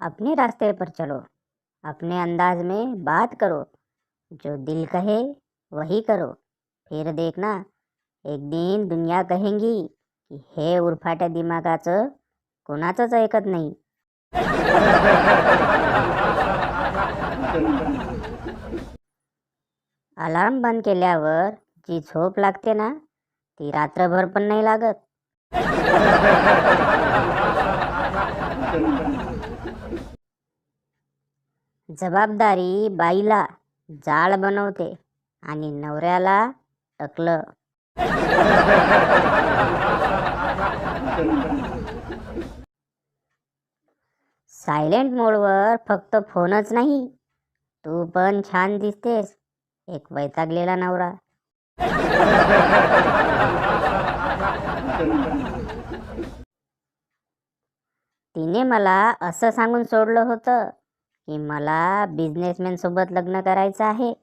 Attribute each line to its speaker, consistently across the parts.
Speaker 1: अपने रास्ते पर चलो, अपने अंदाज में बात करो, जो दिल कहे वही करो। फिर देखना, एक दिन दुनिया कहेंगी की हे उरफाट्या दिमागाचं कोणाचंच ऐकत नाही. अलार्म बंद केल्यावर जी झोप लागते ना, ती रात्रभर पण नाही लागत. जबाबदारी बाईला जाळ बनवते आणि नवऱ्याला टकलं. सायलेंट मोडवर फक्त फोनच नाही, तू पण छान दिसतेस, एक वैतागलेला नवरा. तिने मला असं सांगून सोडलं होतं की मला बिझनेसमॅन सोबत लग्न करायचं आहे.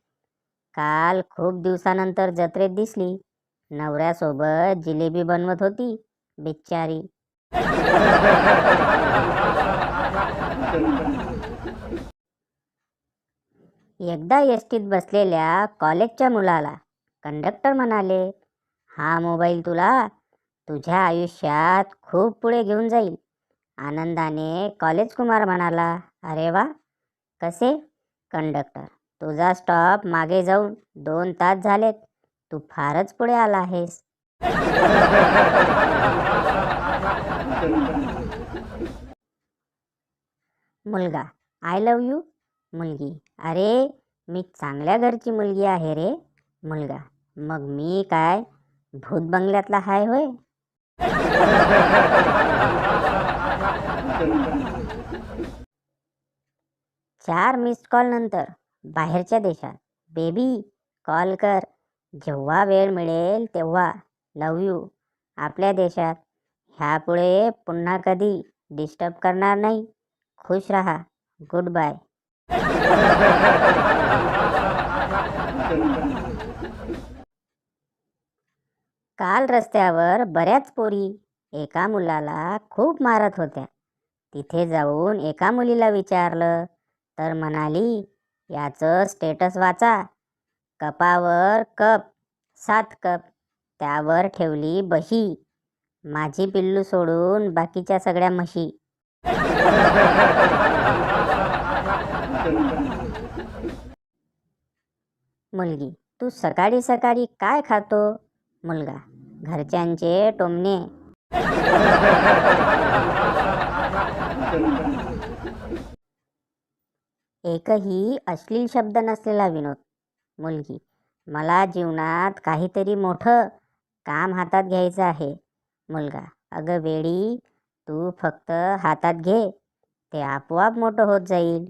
Speaker 1: काल खूप दिवसानंतर जत्रेत दिसली, नवऱ्यासोबत जिलेबी बनवत होती बिचारी. एकदा एसटीत बसलेल्या कॉलेजच्या मुलाला कंडक्टर म्हणाले, हा मोबाईल तुला तुझ्या आयुष्यात खूप पुढे घेऊन जाईल. आनंदाने कॉलेज कुमार म्हणाला, अरे वा, कसे? कंडक्टर, तुझा स्टॉप मागे जाऊन 2 तास झालेत, तू फारच पुढे आला आहेस. मुलगा, आय लव यू. मुलगी, अरे मी चांगल्या घरची मुलगी आहे रे. मुलगा, मग मी काय भूत बंगल्यातला हाय होय? 4 मिस्ड कॉल नंतर बाहेरच्या देशात, बेबी कॉल कर, जेव्हा वेळ मिळेल तेव्हा, लव यू. आपल्या देशात, ह्यापुढे पुन्हा कधी डिस्टर्ब करणार नाही, खुश रहा, गुड बाय. काल रस्त्यावर बऱ्याच पोरी एका मुलाला खूप मारत होत्या. तिथे जाऊन एका मुलीला विचारलं तर म्हणाली, याचं स्टेटस वाचा. कपावर कप, 7 कप, त्यावर ठेवली बशी, माझी पिल्लू सोडून बाकीच्या सगळ्या म्हशी. मुलगी, तू सकाळी सकाळी काय खातो? मुलगा, घरच्यांचे टोमणे. एकही अश्लील शब्द नसलेला विनोद. मुलगी, मला जीवनात काहीतरी मोठं काम हातात घ्यायचं आहे. मुलगा, अगं वेडी, तू फक्त हातात घे, ते आपोआप मोठं होत जाईल.